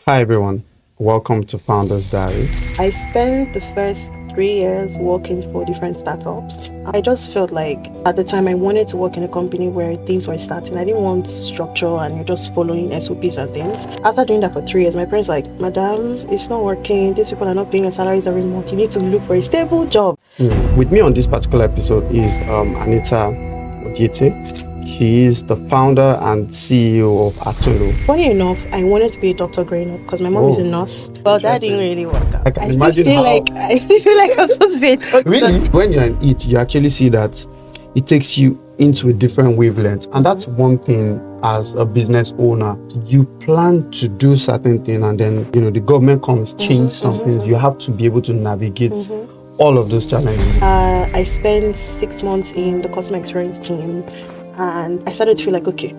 Hi everyone, welcome to Founders Diary. I spent the first 3 years working for different startups. I just felt like at the time I wanted to work in a company where things were starting. I didn't want structure and you're just following SOPs and things. After doing that for 3 years, my parents were like, Madam, it's not working. These people are not paying your salaries every month. You need to look for a stable job. With me on this particular episode is Anita Odiete. She is the founder and CEO of Atunlosustech. Funny enough, I wanted to be a doctor growing up because my mom is a nurse. But that didn't really work out. I can imagine I still feel like I was supposed to be a doctor. Really? When you're in it, you actually see that it takes you into a different wavelength. And that's one thing as a business owner. You plan to do certain things and then, the government comes, change something. You have to be able to navigate all of those challenges. I spent 6 months in the customer experience team and I started to feel like, okay,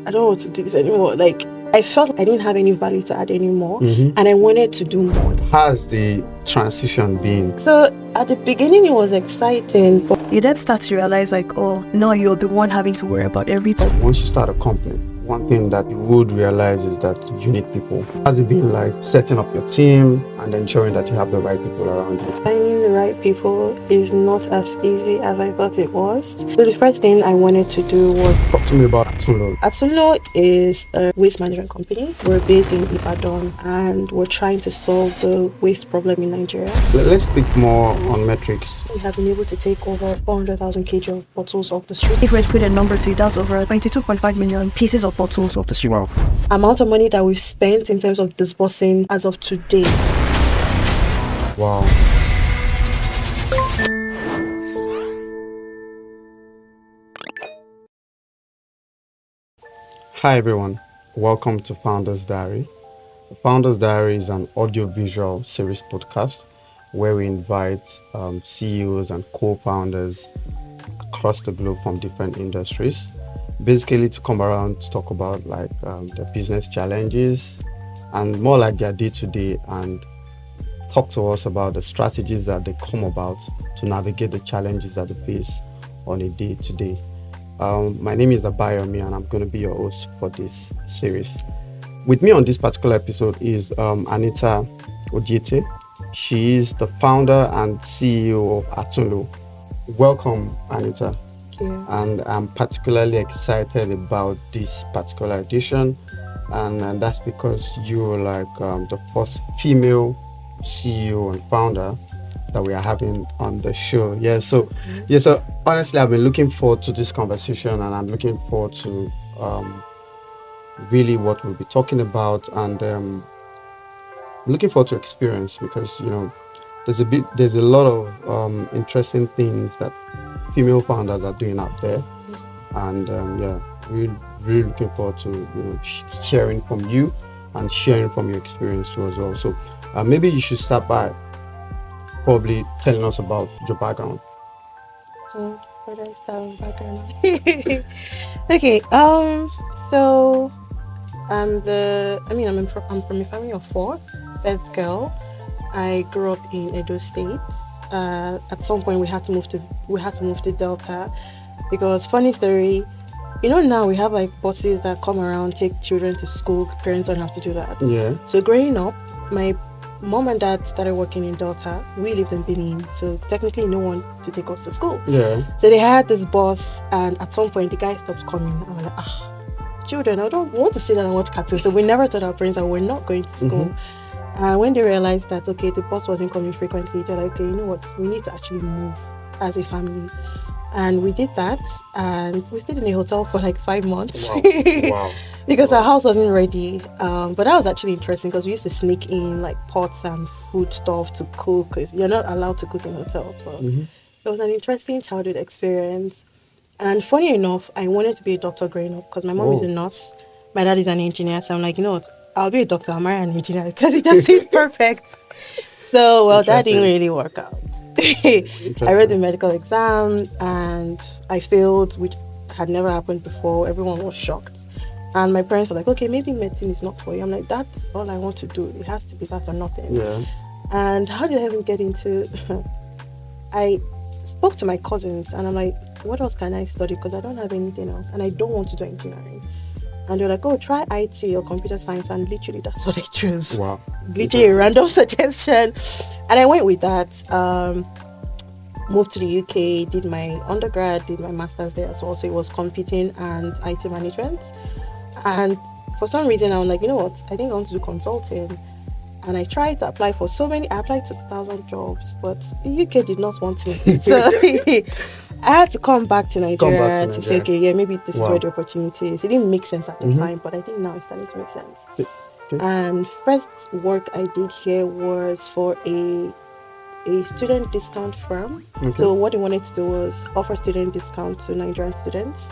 I don't want to do this anymore. Like, I felt I didn't have any value to add anymore and I wanted to do more. How's the transition been? So at the beginning it was exciting, but you then start to realize like, oh, no, you're the one having to worry about everything. Once you start a company, one thing that you would realize is that you need people. How's it been like setting up your team and ensuring that you have the right people around you? finding the right people is not as easy as I thought it was. So the first thing I wanted to do was Talk to me about Atunlo. Atunlo is a waste management company. We're based in Ibadan and we're trying to solve the waste problem in Nigeria. Let's speak more on metrics. We have been able to take over 400,000 kg of bottles off the street. If we had put a number to it, that's over 22.5 million pieces of bottles off the street. Wow. Amount of money that we've spent in terms of disbursing as of today. Wow. Hi everyone, welcome to Founders Diary. The Founders Diary is an audio-visual series podcast where we invite CEOs and co-founders across the globe from different industries, basically to come around to talk about their business challenges and more like their day-to-day, and talk to us about the strategies that they come about to navigate the challenges that they face on a day-to-day. My name is Abayomi and I'm going to be your host for this series. With me on this particular episode is Anita Odiete. She is the founder and CEO of Atunlo. Welcome, Anita. Thank you. And I'm particularly excited about this particular edition, and that's because you're the first female CEO and founder that we are having on the show. So honestly, I've been looking forward to this conversation, and I'm looking forward to really what we'll be talking about, and I'm looking forward to experience, because there's a lot of interesting things that female founders are doing out there, and really looking forward to sharing from you and sharing from your experience too as well. So maybe you should start by probably telling us about your background. Where do I start with background? Okay, so I'm from a family of 4, first girl. I grew up in Edo State. At some point we had to move to Delta, because funny story, now we have buses that come around, take children to school. Parents don't have to do that. Yeah. So growing up, my mom and dad started working in Delta. We lived in Benin, so technically no one to take us to school. Yeah. So they had this bus, and at some point the guy stopped coming. I was like, children, I don't want to sit down and watch cartoons. So we never told our parents that we're not going to school. When they realized that, okay, the bus wasn't coming frequently, they're like, okay, you know what, we need to actually move as a family. And we did that, and we stayed in a hotel for 5 months. Wow. Because our house wasn't ready. But that was actually interesting, because we used to sneak in pots and food stuff to cook, because you're not allowed to cook in hotels. But it was an interesting childhood experience. And funny enough, I wanted to be a doctor growing up, because my mom is a nurse, my dad is an engineer. So I'm like, you know what, I'll be a doctor, I'll marry an engineer, because it just seemed perfect. So, that didn't really work out. I wrote the medical exam and I failed, which had never happened before. Everyone was shocked. And my parents were like, okay, maybe medicine is not for you. I'm like, that's all I want to do. It has to be that or nothing. Yeah. And how did I even get into... I spoke to my cousins and I'm like, what else can I study? Because I don't have anything else and I don't want to do engineering. And they're like, oh, try IT or computer science. And literally, that's what I chose. Wow. Literally a random suggestion. And I went with that. Moved to the UK, did my undergrad, did my master's there as well. So it was computing and IT management. And for some reason, I was like, you know what? I think I want to do consulting. And I tried to apply for so many. I applied to 1,000 jobs, but the UK did not want me. So I had to come back to Nigeria to say, okay, yeah, maybe this is where the opportunity is. It didn't make sense at the time, but I think now it's starting to make sense. Okay. And first work I did here was for a student discount firm. Okay. So what they wanted to do was offer student discount to Nigerian students.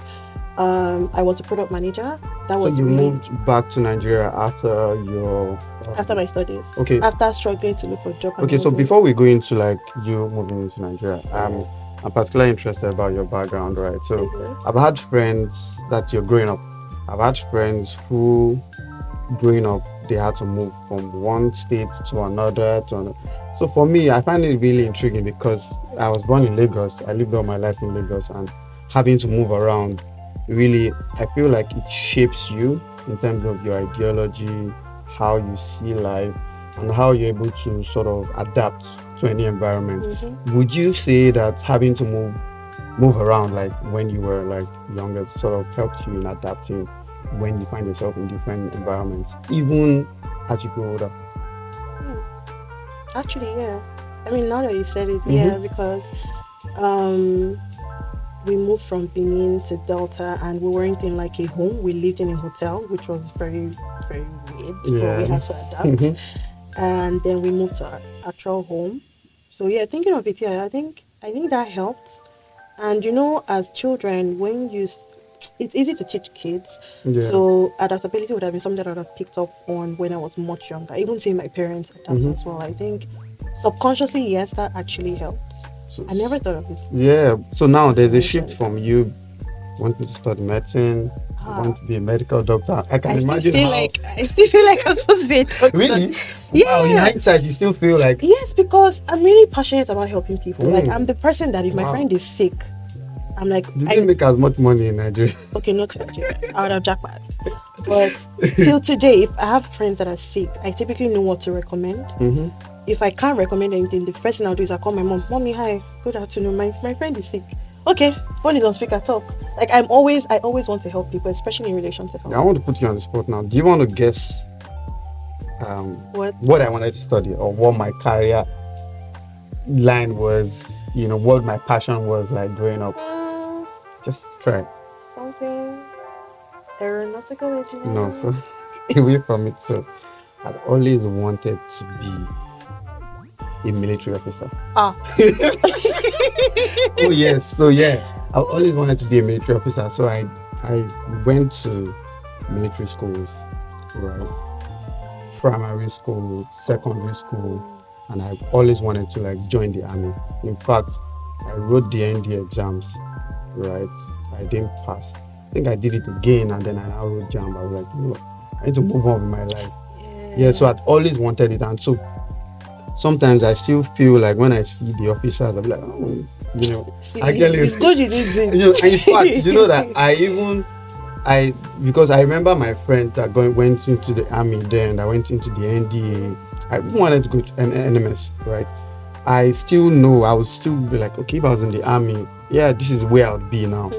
I was a product manager. So you moved back to Nigeria after your after my studies. Okay. After struggling to look for a job. Okay, so before we go into like you moving into Nigeria, I'm particularly interested about your background, right? So I've had friends that you're growing up. I've had friends who, growing up, they had to move from one state to another. So for me, I find it really intriguing because I was born in Lagos. I lived all my life in Lagos, and having to move around, really, I feel like it shapes you in terms of your ideology, how you see life, and how you're able to sort of adapt to any environment. Would you say that having to move around, like when you were like younger, sort of helped you in adapting when you find yourself in different environments, even as you grow older? Actually, yeah. I mean, now that you said it, yeah, because we moved from Benin to Delta, and we weren't in like a home. We lived in a hotel, which was very, very weird. But we had to adapt. And then we moved to our actual home. So yeah, thinking of it, yeah, I think that helped. And as children, it's easy to teach kids. So adaptability would have been something that I would have picked up on when I was much younger. Even seeing my parents adapt as well. I think subconsciously, yes, that actually helped. So, I never thought of it. Yeah. So now there's a shift from you wanting to study medicine, want to be a medical doctor. I can imagine I still feel like I'm supposed to be a doctor. Really? Yeah. Wow, in hindsight, you still feel like... Yes, because I'm really passionate about helping people. Like, I'm the person that if my friend is sick, I'm like... You didn't make as much money in Nigeria. Okay, not in Nigeria. I would have jackpot. But till today, if I have friends that are sick, I typically know what to recommend. If I can't recommend anything, the first thing I'll do is I'll call my mom. Mommy, hi, good afternoon. My friend is sick. Okay, phone is on speaker, talk. Like I always want to help people, especially in relation to health. I want to put you on the spot now. Do you want to guess what I wanted to study, or what my career line was, what my passion was like growing up? Just try. Something aeronautical engineering? No, so away from it. So I've always wanted to be a military officer. Oh yes. So yeah, I've always wanted to be a military officer. So I went to military schools, right? Primary school, secondary school, and I've always wanted to like join the army. In fact, I wrote the ND exams, right? I didn't pass. I think I did it again, and then I now wrote JAMB. I was like, I need to move on with my life. Yeah, so I'd always wanted it, and so sometimes I still feel like when I see the officers, I'll be like, actually, it's good you did it. In fact, that because I remember my friends that went into the army then, I went into the NDA. I wanted to go to NMS, right? I still know, I would still be like, okay, if I was in the army, yeah, this is where I would be now.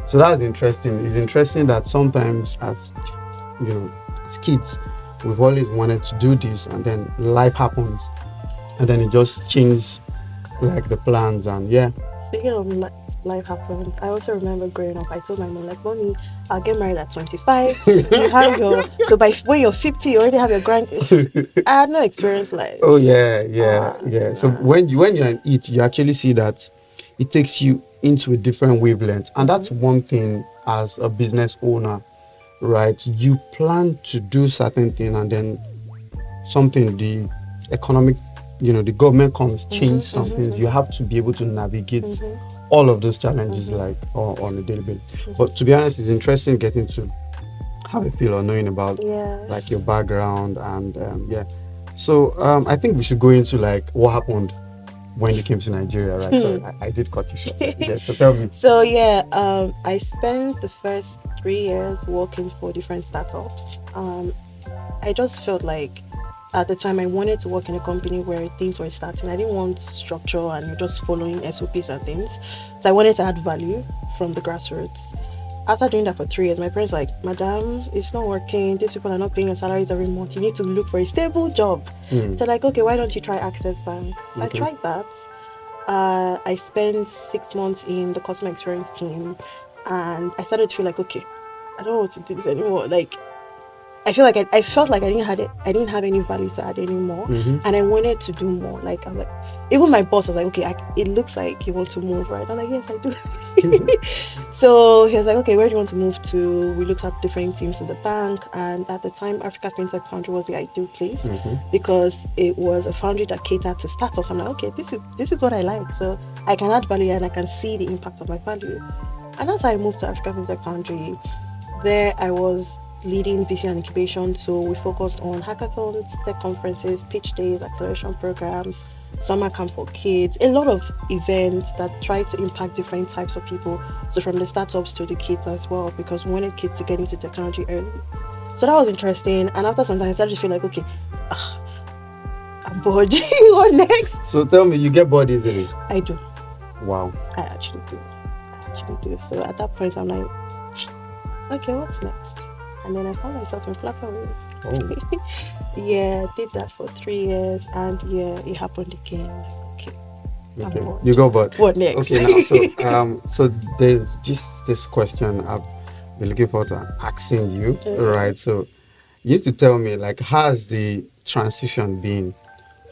So that was interesting. It's interesting that sometimes as kids, we've always wanted to do this, and then life happens, and then it just changes like the plans. And yeah. Speaking of life happens, I also remember growing up, I told my mom, like, Mommy, I'll get married at 25. You have so by when you're 50, you already have your grandkids. I had no experience like. Oh yeah. So when you're in it, you actually see that it takes you into a different wavelength, and that's one thing as a business owner, right? You plan to do certain thing, and then something, the economic, the government comes, change something. You have to be able to navigate all of those challenges like on a daily basis. But to be honest, it's interesting getting to have a feel or knowing about like your background and So I think we should go into like what happened when you came to Nigeria, right? So I did cut you short. Yeah, so tell me. So yeah, I spent the first 3 years working for different startups. I just felt like at the time I wanted to work in a company where things were starting. I didn't want structure and you're just following SOPs and things. So I wanted to add value from the grassroots. After doing that for 3 years, my parents were like, Madam, it's not working. These people are not paying your salaries every month. You need to look for a stable job. So like, okay, why don't you try Access Bank? So I tried that. I spent 6 months in the customer experience team, and I started to feel like, okay, I don't want to do this anymore. Like, I felt like I didn't have any value to add anymore, and I wanted to do more. Like, I'm like, even my boss was like, okay, it looks like you want to move, right? I'm like, yes, I do. So he was like, okay, where do you want to move to? We looked at different teams in the bank, and at the time, Africa FinTech Foundry was the ideal place because it was a foundry that catered to startups. I'm like, okay, this is what I like, so I can add value and I can see the impact of my value. And as I moved to Africa FinTech Foundry, there I was leading VC and incubation, so we focused on hackathons, tech conferences, pitch days, acceleration programs, summer camp for kids, a lot of events that try to impact different types of people, so from the startups to the kids as well, because we wanted kids to get into technology early. So that was interesting, and after some time I started to feel like, okay, I'm bored. What next? So tell me, you get bored easily? I do. Wow. I actually do. So at that point I'm like, okay, what's next? And then I found myself in Flutterwave. Oh. Yeah, did that for 3 years, and yeah, it happened again. Like, okay, I'm bored. You go bored. What next? Okay, now so there's just this question I've been looking forward to asking you, right? So you need to tell me, like, how's the transition been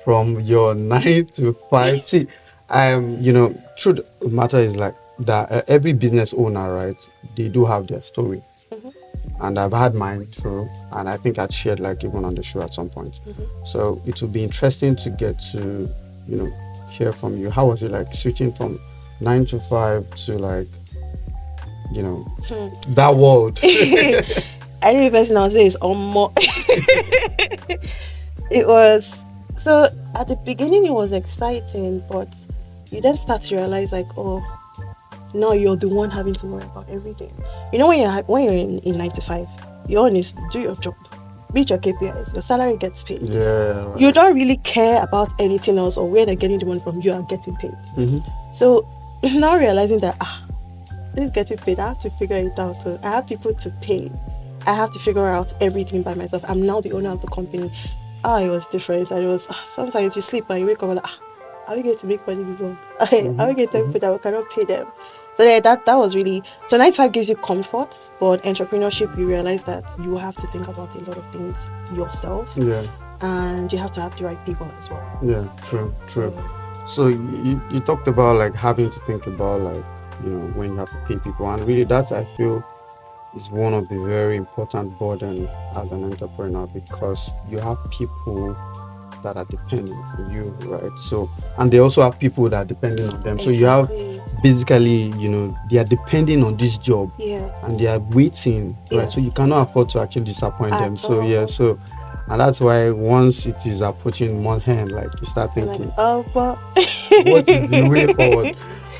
from your 9 to 5? See, truth of the matter is like that every business owner, right? They do have their story. And I've had mine through, and I think I'd shared like even on the show at some point. So it would be interesting to get to, hear from you. How was it like switching from 9 to 5 to like, that world? I know the person I'll say is more. It was, so at the beginning it was exciting, but you then start to realize like, oh, now you're the one having to worry about everything. You know, when you're in 9 to 5, you only do your job, meet your KPIs, your salary gets paid. Yeah. Right. You don't really care about anything else or where they're getting the money from. You are getting paid. So now realizing that this is getting paid, I have to figure it out. So I have people to pay. I have to figure out everything by myself. I'm now the owner of the company. It was different. And it was sometimes you sleep and you wake up and like, are we going to make money this month? Are we going to tell people that we cannot pay them? So that was really, so 9 to 5 gives you comfort, but entrepreneurship, you realize that you have to think about a lot of things yourself. Yeah. And you have to have the right people as well. Yeah, true. So you talked about like having to think about like, when you have to pay people, and really that I feel is one of the very important burden as an entrepreneur, because you have people that are depending on you, right? So, and they also have people that are depending on them. So you have basically, they are depending on this job, and they are waiting, right? So you cannot afford to actually disappoint them. So and that's why once it is approaching month end, like you start thinking, what is the way forward?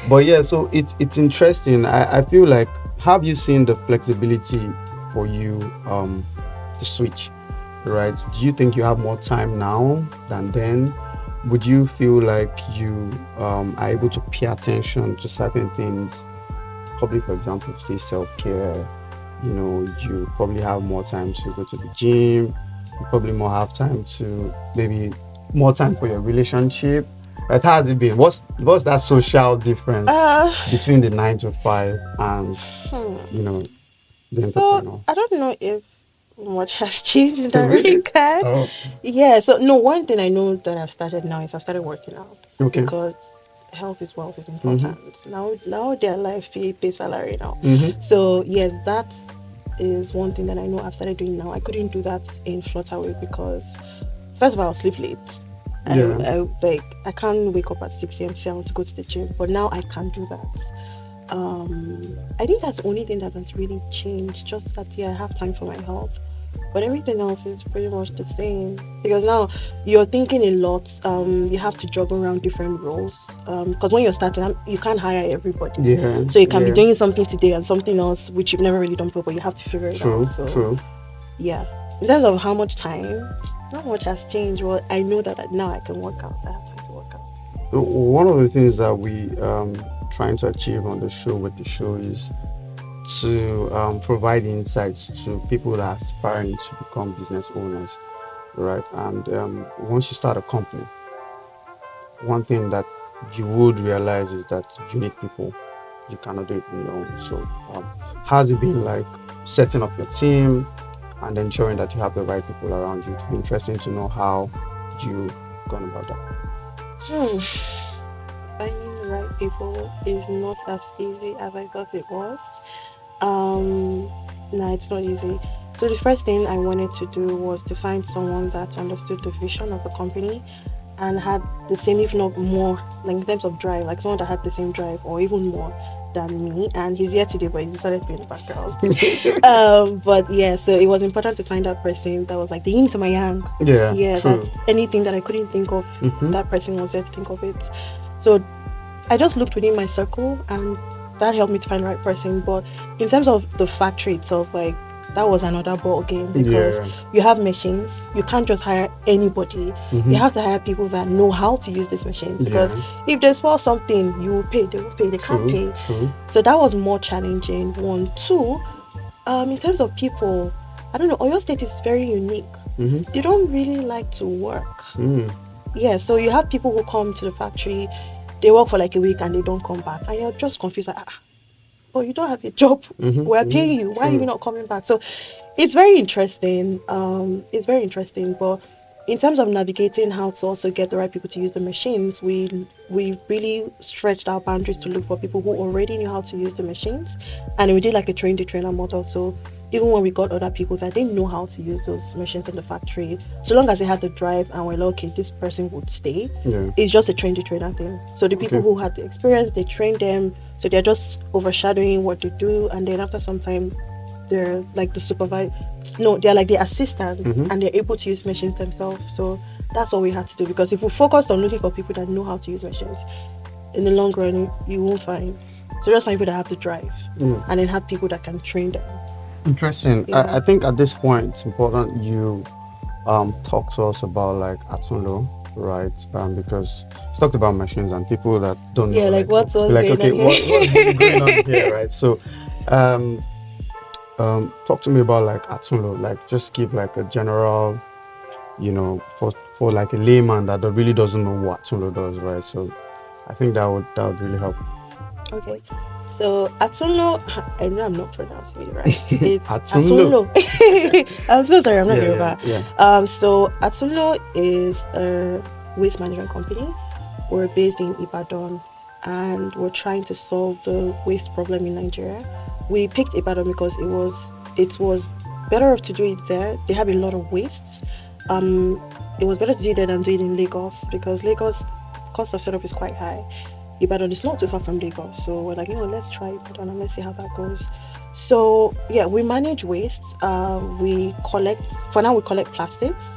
But yeah, so it's interesting. I feel like, have you seen the flexibility for you to switch? Right? Do you think you have more time now than then? Would you feel like you are able to pay attention to certain things? Probably, for example, say self-care. You probably have more time to go to the gym. You probably more have time to maybe more time for your relationship. Right? How has it been? What's that social difference between the 9 to 5 and the entrepreneur? So I don't know if much has changed in that regard. Yeah, so no, one thing I know that I've started now is I've started working out. Because health is wealth is important. Now their life pay salary now. So yeah, that is one thing that I know I've started doing now. I couldn't do that in Flutterwave because first of all I'll sleep late. I can't wake up at 6 a.m. say I want to go to the gym, but now I can do that. I think that's the only thing that has really changed, just that I have time for my health. but everything else is pretty much the same because now you're thinking a lot. You have to juggle around different roles because when you're starting you can't hire everybody, Yeah. so you can be Yeah. doing something today and something else which you've never really done before, but you have to figure it True. out. So True. yeah, in terms of how much time, not much has changed. Well, I know that now I can work out. I have time to work out. So one of the things that we trying to achieve on the show with the show is to provide insights to people that are aspiring to become business owners, right? And once you start a company, one thing that you would realize is that you need people. You cannot do it on your own. So, how's it been like setting up your team and ensuring that you have the right people around you? It's been interesting to know how you gone about that. Finding the right people is not as easy as I thought it was. Um, no, it's not easy. So the first thing I wanted to do was to find someone that understood the vision of the company and had the same, if not more, like in terms of drive, like someone that had the same drive or even more than me. And he's here today, but he decided to be in the background. But yeah, so it was important to find that person that was like the yin to my yang. Yeah, Yeah, true. that's anything that I couldn't think of. Mhm. That person was there to think of it. So I just looked within my circle and that helped me to find the right person. But in terms of the factory itself, like that was another ball game because Yeah. you have machines. You can't just hire anybody. Mhm. You have to hire people that know how to use these machines because Yeah. if they spoil something, you will pay. They will pay. They can't True. pay. True. So that was more challenging. One, two. In terms of people, I don't know. Oyo State is very unique. Mhm. They don't really like to work. Mm. Yeah, so you have people who come to the factory, they work for like a week and they don't come back, and you're just confused. Like, oh, you don't have a job. Mhm. We're paying you. Why are you True. not coming back? So it's very interesting. It's very interesting. But in terms of navigating how to also get the right people to use the machines, we really stretched our boundaries to look for people who already knew how to use the machines, and we did like a train the trainer model. So even when we got other people that didn't know how to use those machines in the factory, so long as they had the drive and we're like, okay, this person would stay. Yeah. It's just a train the trainer thing. So the people Okay. who had the experience, they train them. So they're just overshadowing what they do, and then after some time, they're like the supervisor. No, they're like the assistants, and they're able to use machines themselves. So that's what we had to do because if we focused on looking for people that know how to use machines, in the long run, you won't find. So just find people that have the drive, and then have people that can train them. Interesting. Yeah. I think at this point it's important you talk to us about like Atunlo, right? Because you talked about machines and people that don't know. Yeah, like what's so, all like going okay, on what's here? really going on here, right? So, talk to me about like Atunlo. Like, just give like a general, for like a layman that really doesn't know what Atunlo does, right? So, I think that would really help. Okay. So Atunlo, I know I'm not pronouncing it right. It's Atunlo. Atunlo. I'm so sorry, I'm not Yeah, Yoruba. yeah. So Atunlo is a waste management company. We're based in Ibadan, and we're trying to solve the waste problem in Nigeria. We picked Ibadan because it was better off to do it there. They have a lot of waste. It was better to do it there than do it in Lagos because Lagos cost of setup is quite high. Ibadan is not too far from Lagos, so we're like, let's try Ibadan and let's see how that goes. So yeah, we manage waste. We collect plastics.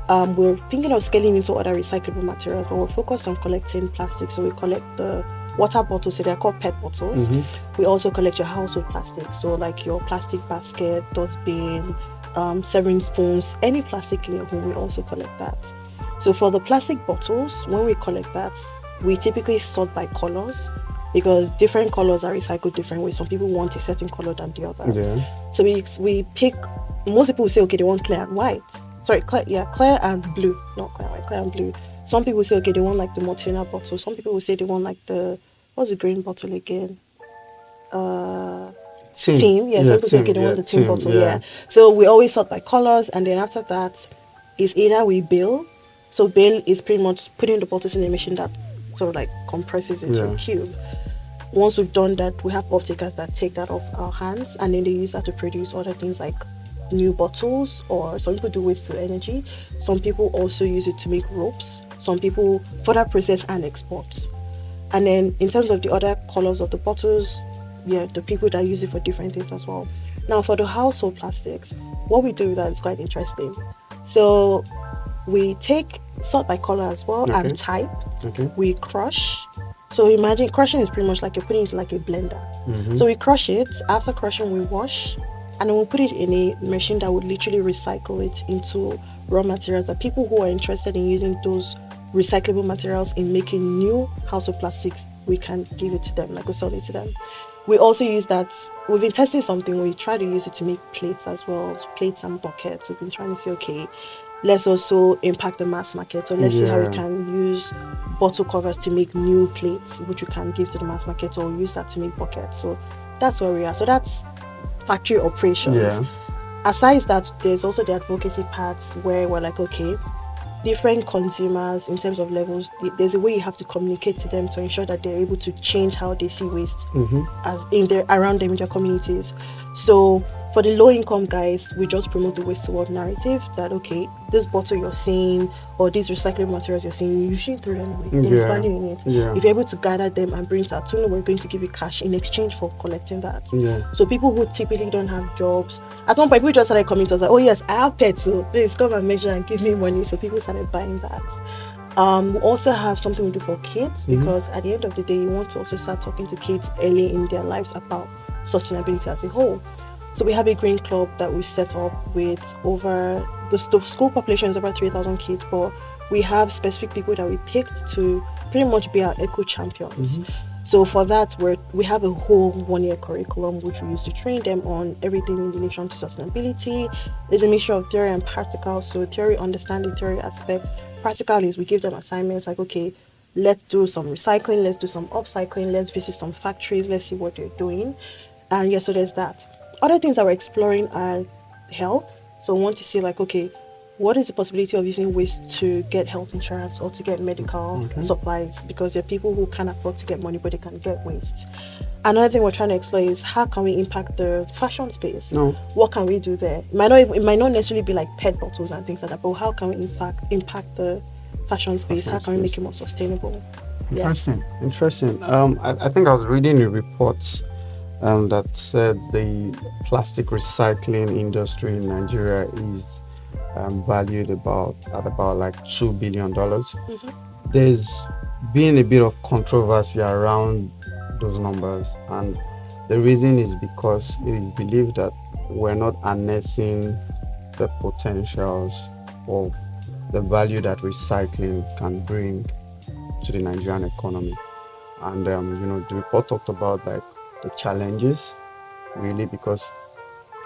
We're thinking of scaling into other recyclable materials, but we're focused on collecting plastic. So we collect the water bottles, so they're called PET bottles. We also collect your household plastic, so like your plastic basket, dustbin, serving spoons, any plastic in your home, we also collect that. So for the plastic bottles, when we collect that, we typically sort by colors because different colors are recycled different ways. Some people want a certain color than the other. Yeah. So we pick. Most people will say, okay, they want clear and white. Sorry, clear and blue, not clear and white, clear and blue. Some people say, okay, they want like the Montana bottle. Some people will say they want like what's the green bottle again? Team. Yeah, some people say, okay, they want the team bottle. Yeah. So we always sort by colors, and then after that is either we bail. So bail is pretty much putting the bottles in a machine that sort of like compresses it to a cube. Once we've done that, we have off-takers that take that off our hands, and then they use that to produce other things like new bottles, or some people do waste to energy. Some people also use it to make ropes. Some people further process and export. And then in terms of the other colors of the bottles, yeah, the people that use it for different things as well. Now for the household plastics, what we do with that is quite interesting. So we take sort by color as well Okay. and type. Okay. We crush. So imagine crushing is pretty much like you're putting it like a blender. Mm-hmm. So we crush it. After crushing, we wash, and then we'll put it in a machine that would literally recycle it into raw materials. That people who are interested in using those recyclable materials in making new household plastics, we can give it to them, like we sell it to them. We also use that. We've been testing something. We try to use it to make plates as well, plates and buckets. We've been trying to say, okay, let's also impact the mass market. So let's see how we Yeah. can use bottle covers to make new plates, which we can give to the mass market, or use that to make buckets. So that's where we are. So that's factory operations. Yeah. Aside that, there's also the advocacy parts where we're like, okay, different consumers in terms of levels, there's a way you have to communicate to them to ensure that they're able to change how they see waste as in their around them in their communities. So for the low income guys, we just promote the waste to world narrative that, okay, this bottle you're seeing or these recyclable materials you're seeing, you shouldn't throw them away. There's Yeah. value in it. Yeah. If you're able to gather them and bring to Atunlo, we're going to give you cash in exchange for collecting that. Yeah. So people who typically don't have jobs, at one point people just started coming to us like, oh yes, I have pets, so please come and measure and give me money. So people started buying that. We also have something we do for kids because at the end of the day, you want to also start talking to kids early in their lives about sustainability as a whole. So we have a green club that we set up with over the school population is over 3,000 kids, but we have specific people that we picked to pretty much be our eco champions. So for that, we have a whole 1-year curriculum which we use to train them on everything in relation to sustainability. There's a mixture of theory and practical. So theory, understanding theory aspect. Practical is we give them assignments like, okay, let's do some recycling, let's do some upcycling, let's visit some factories, let's see what they're doing. And yeah, so there's that. Other things that we're exploring are health. So we want to see like, okay, what is the possibility of using waste to get health insurance or to get medical supplies? Because there are people who can't afford to get money, but they can get waste. Another thing we're trying to explore is how can we impact the fashion space? No. What can we do there? It might not necessarily be like pet bottles and things like that, but how can we impact the fashion space? How can we make it more sustainable? Interesting. I think I was reading a report that said the plastic recycling industry in Nigeria is valued at about like $2 billion. There's been a bit of controversy around those numbers, and the reason is because it is believed that we're not harnessing the potentials of the value that recycling can bring to the Nigerian economy. And the report talked about like the challenges, really, because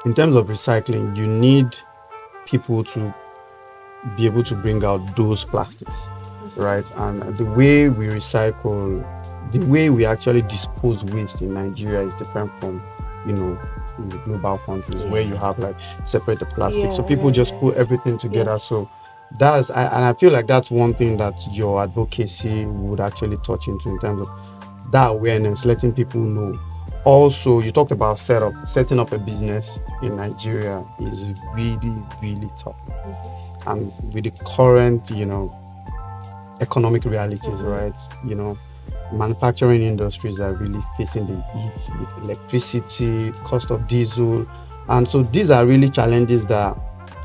in terms of recycling, you need people to be able to bring out those plastics, right? And the way we recycle, the way we actually dispose waste in Nigeria is different from, in the global countries where you have like separate the plastic. So people just put everything together. So and I feel like that's one thing that your advocacy would actually touch into in terms of that awareness, letting people know. Also, you talked about setting up a business in Nigeria is really, really tough. And with the current, economic realities, right? Manufacturing industries are really facing the heat with electricity, cost of diesel. And so these are really challenges that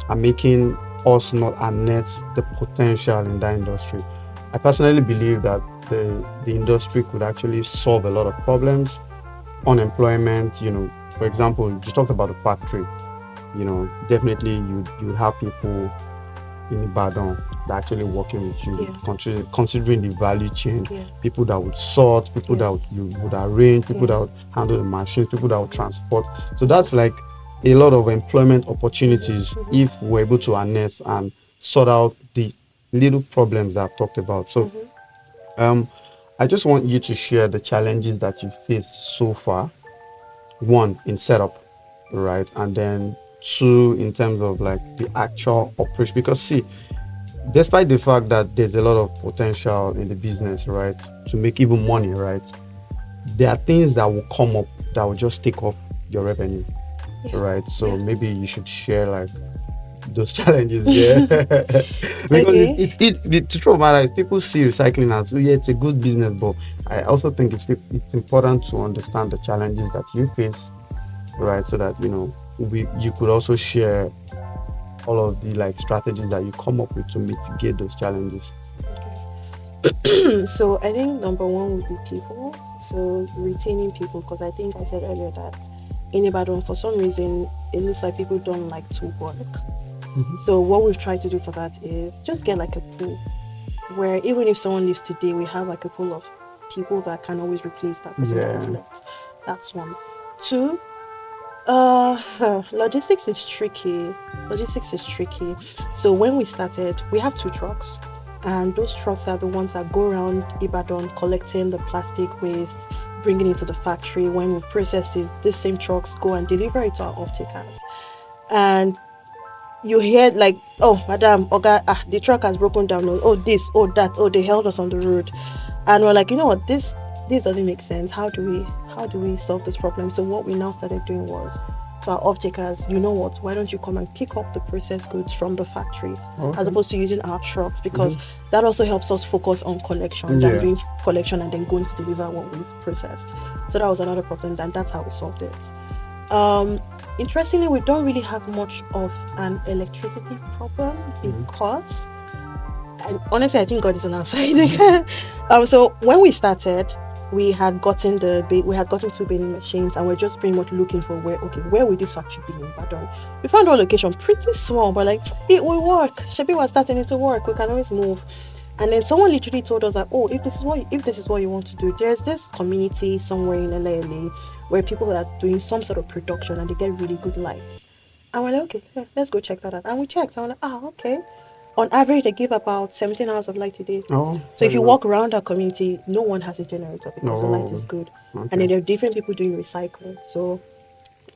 are making us not harness the potential in that industry. I personally believe that the industry could actually solve a lot of problems. Unemployment, for example, you talked about the factory, definitely you have people in Ibadan that actually working with you, considering the value chain, people that would sort, people that you would arrange, people that would handle the machines, people that would transport. So that's like a lot of employment opportunities if we're able to harness and sort out the little problems that I've talked about. So I just want you to share the challenges that you faced so far. One, in setup, right? And then two, in terms of like the actual operation. Because see, despite the fact that there's a lot of potential in the business, right, to make even money, right, there are things that will come up that will just take off your revenue, right? So maybe you should share like those challenges, because it's the truth, man. Like, people see recycling as it's a good business, but I also think it's important to understand the challenges that you face, right? So that you could also share all of the like strategies that you come up with to mitigate those challenges. So I think number one would be people. So retaining people, because I think I said earlier that in Ibadan, for some reason, it looks like people don't like to work. So what we've tried to do for that is just get like a pool where even if someone leaves today, we have like a pool of people that can always replace that person that has Yeah. left. That's one. Two, logistics is tricky. Logistics is tricky. So when we started, we have 2 trucks, and those trucks are the ones that go around Ibadan collecting the plastic waste, bringing it to the factory. When we process it, these same trucks go and deliver it to our off-takers. And you hear like, oh, madam, Oga, the truck has broken down. Oh, this, oh, that, oh, they held us on the road, and we're like, you know what, this doesn't make sense. How do we solve this problem? So what we now started doing was, to our off takers, you know what, why don't you come and pick up the processed goods from the factory, as opposed to using our trucks, because that also helps us focus on collection than doing collection and then going to deliver what we've processed. So that was another problem, and that's how we solved it. Interestingly, we don't really have much of an electricity problem because, and honestly, I think God is on our side. So when we started, we had gotten 2 baling machines, and we're just pretty much looking for where will this factory be in Ibadan. We found our location pretty small, but like it will work. Shebi was starting it to work. We can always move. And then someone literally told us that, oh, if this is what you want to do, there's this community somewhere in LA where people are doing some sort of production and they get really good lights. And we're like, okay, yeah, let's go check that out. And we checked, and we're like, okay. On average, they give about 17 hours of light a day. Oh, so if you walk around our community, no one has a generator because the light is good. Okay. And then there are different people doing recycling. So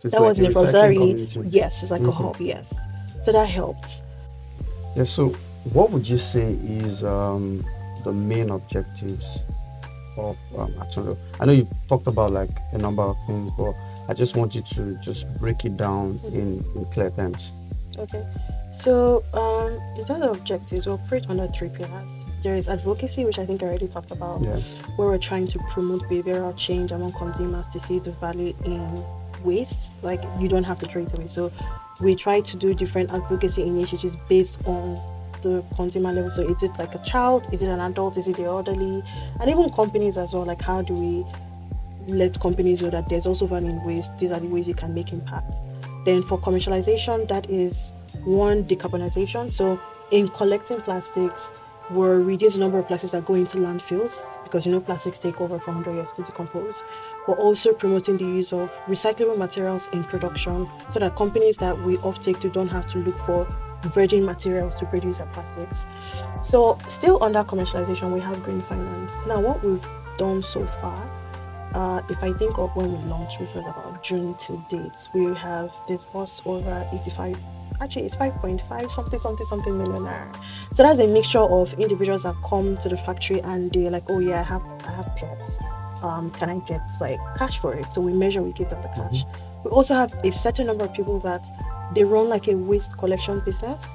that like wasn't a problem. So that really, community. yes, it's like a hub, yes. So that helped. Yeah, so what would you say is the main objectives of Atunlo? I know you've talked about like a number of things, but I just want you to just break it down in clear terms. Okay. So in terms of objectives, we operate under 3 pillars. There is advocacy, which I think I already talked about, where we're trying to promote behavioral change among consumers to see the value in waste. Like, you don't have to throw it away. So we try to do different advocacy initiatives based on the consumer level. So is it like a child? Is it an adult? Is it the elderly? And even companies as well. Like, how do we let companies know that there's also value in waste? These are the ways you can make impact. Then for commercialization, that is one, decarbonization. So in collecting plastics, we're reducing the number of plastics that go into landfills, because plastics take over for 100 years to decompose. We're also promoting the use of recyclable materials in production, so that companies that we offtake to don't have to look for virgin materials to produce their plastics. So still under commercialization, we have green finance. Now, what we've done so far, if I think of when we launched, which was about June to date, we have disbursed over 85, actually it's 5.5 something million naira. So that's a mixture of individuals that come to the factory and they're like, oh yeah, I have pets. Can I get like cash for it? So we measure, we give them the cash. We also have a certain number of people that they run like a waste collection business,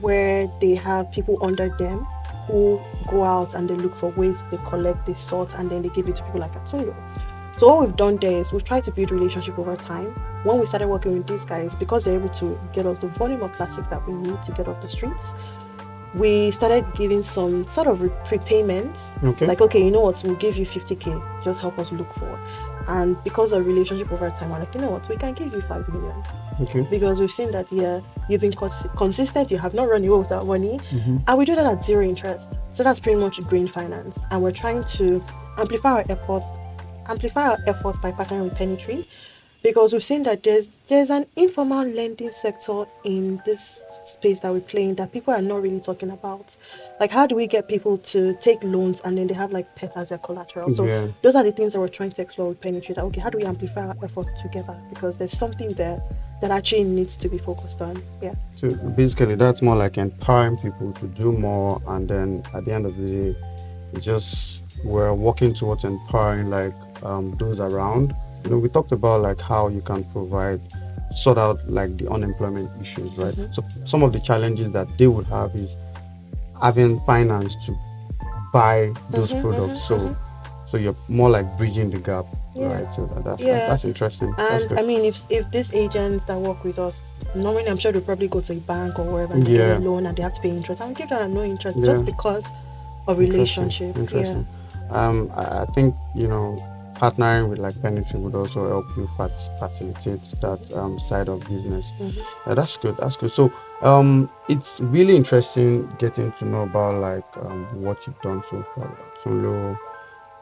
where they have people under them who go out and they look for waste, they collect, they sort, and then they give it to people like Atunlo. So what we've done there is we've tried to build relationship over time. When we started working with these guys, because they're able to get us the volume of plastics that we need to get off the streets, we started giving some sort of prepayments. Like, okay, you know what, we'll give you 50k, just help us look for. And because of relationship over time, we're like, you know what, we can give you 5 million. Because we've seen that, you've been consistent, you have not run away without money, and we do that at 0 interest. So that's pretty much green finance. And we're trying to amplify our efforts by partnering with Pennytree, because we've seen that there's an informal lending sector in this space that we play in that people are not really talking about. Like, how do we get people to take loans and then they have like pets as their collateral? So those are the things that we're trying to explore with Pennytree. That, okay, how do we amplify our efforts together? Because there's something there that actually needs to be focused on. Yeah. So basically, that's more like empowering people to do more, and then at the end of the day, we're working towards empowering like those around. We talked about like how you can sort out like the unemployment issues, right? So some of the challenges that they would have is having finance to buy those products. So you're more like bridging the gap Yeah. right? So Yeah. that's interesting. That's And good. I mean, if these agents that work with us, normally I'm sure they'll probably go to a bank or wherever and they get Yeah, a loan and they have to pay interest. And we give them no interest yeah. just because of Interesting, relationship. Yeah. interesting. I think partnering with like Penity would also help you facilitate that side of business. Mm-hmm. That's good. That's good. So it's really interesting getting to know about like what you've done so far at Sunlo.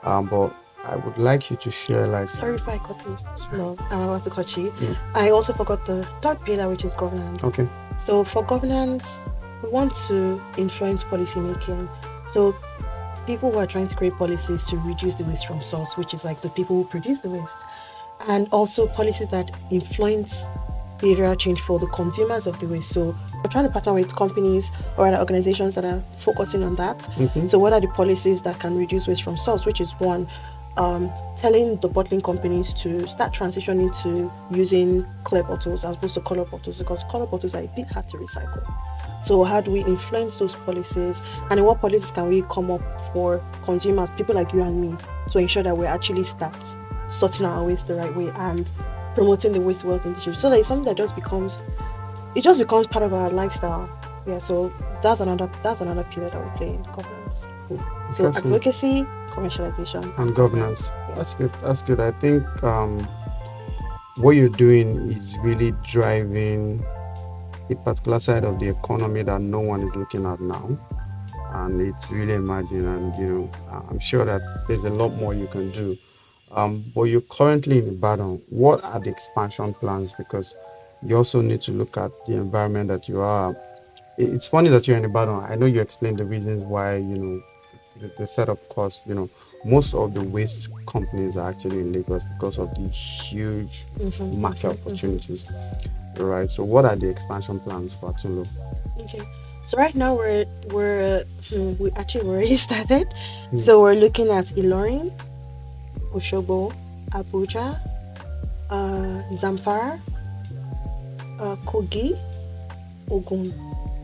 But I would like you to share like Sorry if I cut you. No, I want to cut you. mm, I also forgot the third pillar, which is governance. okay. So for governance, we want to influence policy making. So people who are trying to create policies to reduce the waste from source, which is like the people who produce the waste, and also policies that influence behavioral change for the consumers of the waste. So we're trying to partner with companies or other organizations that are focusing on that. Mm-hmm. So what are the policies that can reduce waste from source, which is one, telling the bottling companies to start transitioning to using clear bottles as opposed to color bottles, because color bottles are a bit hard to recycle. So how do we influence those policies, and in what policies can we come up for consumers, people like you and me, to ensure that we actually start sorting our waste the right way and promoting the waste wealth initiative, so that it's something that just becomes part of our lifestyle. Yeah, so that's another pillar that we play in governance. So Interesting. advocacy, commercialization, And governance. Yeah. That's good. That's good. I think what you're doing is really driving a particular side of the economy that no one is looking at now, and it's really emerging. And I'm sure that there's a lot more you can do. But you're currently in Ibadan. What are the expansion plans? Because you also need to look at the environment that you are. It's funny that you're in Ibadan. I know you explained the reasons why the setup cost. Most of the waste companies are actually in Lagos because of the huge market opportunities. Right. So, what are the expansion plans for Atunlo? Okay. So right now we actually already started. So we're looking at Ilorin, Oshobo, Abuja, Zamfara, Kogi, Ogun.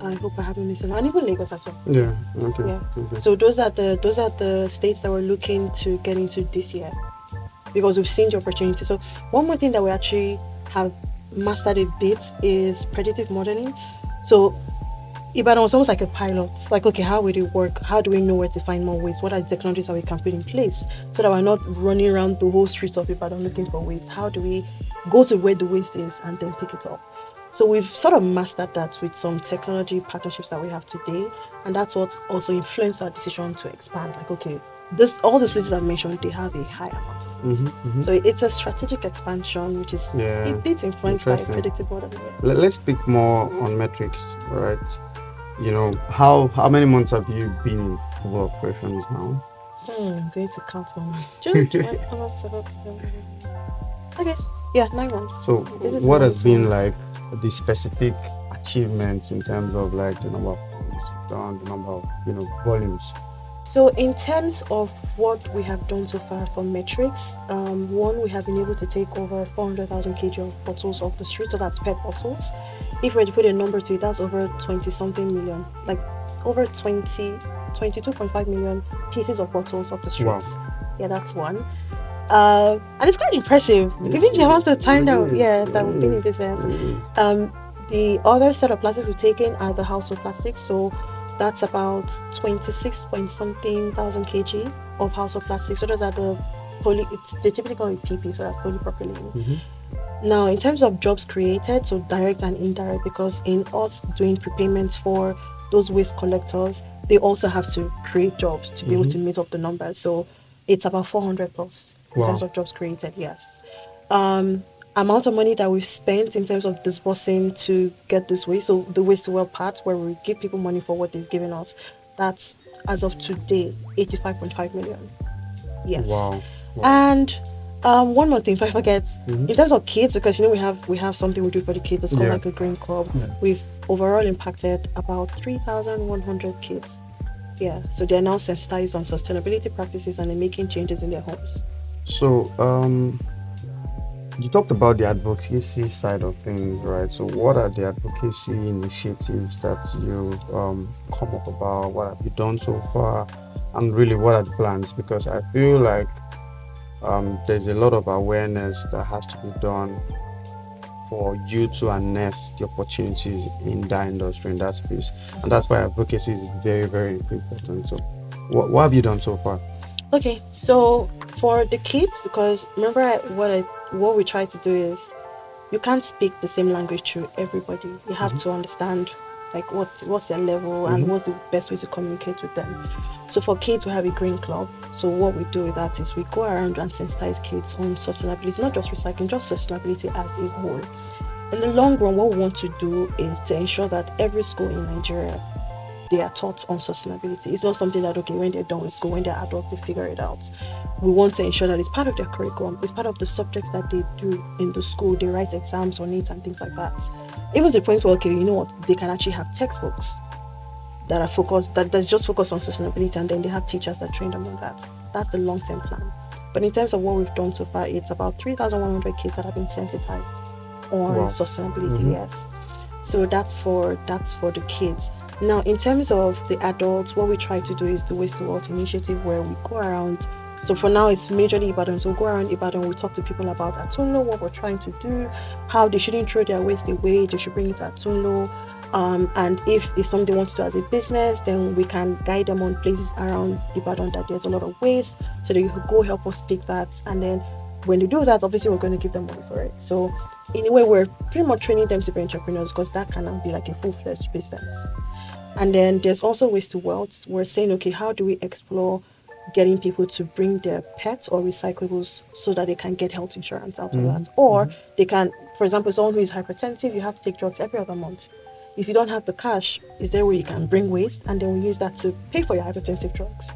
I hope I haven't missed anyone, and even Lagos as well. Yeah. Okay. Yeah. Okay. So those are the states that we're looking to get into this year, because we've seen the opportunity. So one more thing that we actually have mastered a bit is predictive modeling. So Ibadan was almost like a pilot. It's like, okay, how will it work? How do we know where to find more waste? What are the technologies that we can put in place so that we're not running around the whole streets of Ibadan looking for waste? How do we go to where the waste is and then pick it up? So we've sort of mastered that with some technology partnerships that we have today, and that's what also influenced our decision to expand. Like, okay, all these places I've mentioned, they have a high amount of waste. So it's a strategic expansion, which is a bit influenced by predictive modeling. Let's speak more on metrics, right? How many months have you been in full operations now? I'm going to count my months. June, July, August, September. Okay, yeah, 9 months. So what has been like the specific achievements in terms of like the number of pounds, the number of volumes? So in terms of what we have done so far for metrics, one, we have been able to take over 400,000 kg of bottles off the street, so that's PET bottles. If we were to put a number to it, that's over 20 something million, like over 22.5 million pieces of bottles off the streets. Wow. Yeah, that's one. And it's quite impressive, given the amount of time that we've been in business. The other set of plastics we've taken are the household plastics, so that's about 26 point something thousand kg of household plastic. So those are they typically call it PP, so that's polypropylene. Now, in terms of jobs created, so direct and indirect, because in us doing prepayments for those waste collectors, they also have to create jobs to be able to meet up the numbers. So it's about 400 plus in terms of jobs created, yes. Amount of money that we've spent in terms of disbursing to get this waste, so the waste to well part, where we give people money for what they've given us, that's as of today 85.5 million. Yes. Wow. And one more thing, if I forget, in terms of kids, because we have something we do for the kids, it's called like a green club. We've overall impacted about 3,100 kids. Yeah, so they're now sensitized on sustainability practices and they're making changes in their homes. So you talked about the advocacy side of things, right? So what are the advocacy initiatives that you come up about? What have you done so far? And really, what are the plans? Because I feel like There's a lot of awareness that has to be done for you to harness the opportunities in that industry, in that space. And that's why advocacy is very, very important. So, what have you done so far? Okay, so for the kids, because remember what we try to do is you can't speak the same language to everybody. You have to understand like what's their level and Mm-hmm. what's the best way to communicate with them. So for kids, we have a green club. So what we do with that is we go around and sensitize kids on sustainability, not just recycling, just sustainability as a whole. In the long run, what we want to do is to ensure that every school in Nigeria, they are taught on sustainability. It's not something that, okay, when they're done with school, when they're adults, they figure it out. We want to ensure that it's part of their curriculum. It's part of the subjects that they do in the school. They write exams on it and things like that. Even to the point where, okay, you know what, they can actually have textbooks that are focused, that's just focused on sustainability, and then they have teachers that train them on that. That's the long-term plan. But in terms of what we've done so far, it's about 3,100 kids that have been sensitized on Wow. sustainability. Mm-hmm. Yes. So that's for the kids. Now, in terms of the adults, what we try to do is the Waste the World initiative, where we go around. So for now, it's majorly Ibadan. So we go around Ibadan, we talk to people about Atunlo, what we're trying to do, how they shouldn't throw their waste away, they should bring it to Atunlo. And if it's something they want to do as a business, then we can guide them on places around Ibadan that there's a lot of waste, so that you could go help us pick that. And then when they do that, obviously we're going to give them money for it. So in a way, we're pretty much training them to be entrepreneurs, because that can now be like a full-fledged business. And then there's also waste to wealth. We're saying, okay, how do we explore getting people to bring their pets or recyclables so that they can get health insurance out of Mm-hmm. that? Or Mm-hmm. they can, for example, someone who is hypertensive, you have to take drugs every other month. If you don't have the cash, is there where you can bring waste, and then we use that to pay for your hypertensive drugs?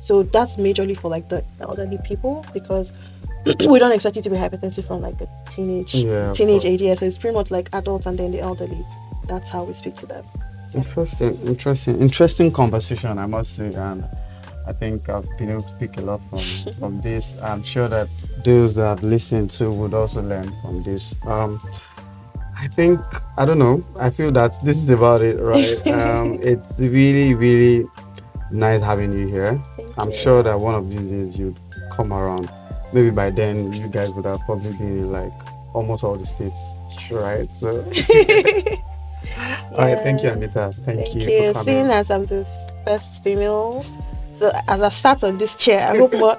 So that's majorly for like the elderly people, because we don't expect you to be hypertensive from like a Yeah, of teenage course. age. Yeah, so it's pretty much like adults and then the elderly. That's how we speak to them. Yeah. Interesting conversation, I must say, and I think I've been able to pick a lot from this. I'm sure that those that have listened to would also learn from this. I think, I don't know. I feel that this is about it, right? It's really, really nice having you here. Thank I'm you. sure that one of these days you'd come around. Maybe by then you guys would have probably been in like almost all the states, right? So, all right. Thank you, Yeah. Anita. Thank Thank you for you. Seeing coming. as I'm the first female, so as I've sat on this chair, I hope more.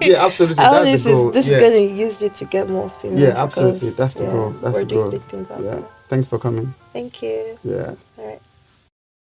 Yeah, absolutely. I hope That's the this is goal. this is Yeah, going to use it to get more yeah, females, absolutely. because That's the yeah, goal. That's we're the doing goal. big things out Yeah. there. Thanks for coming. Thank you. Yeah.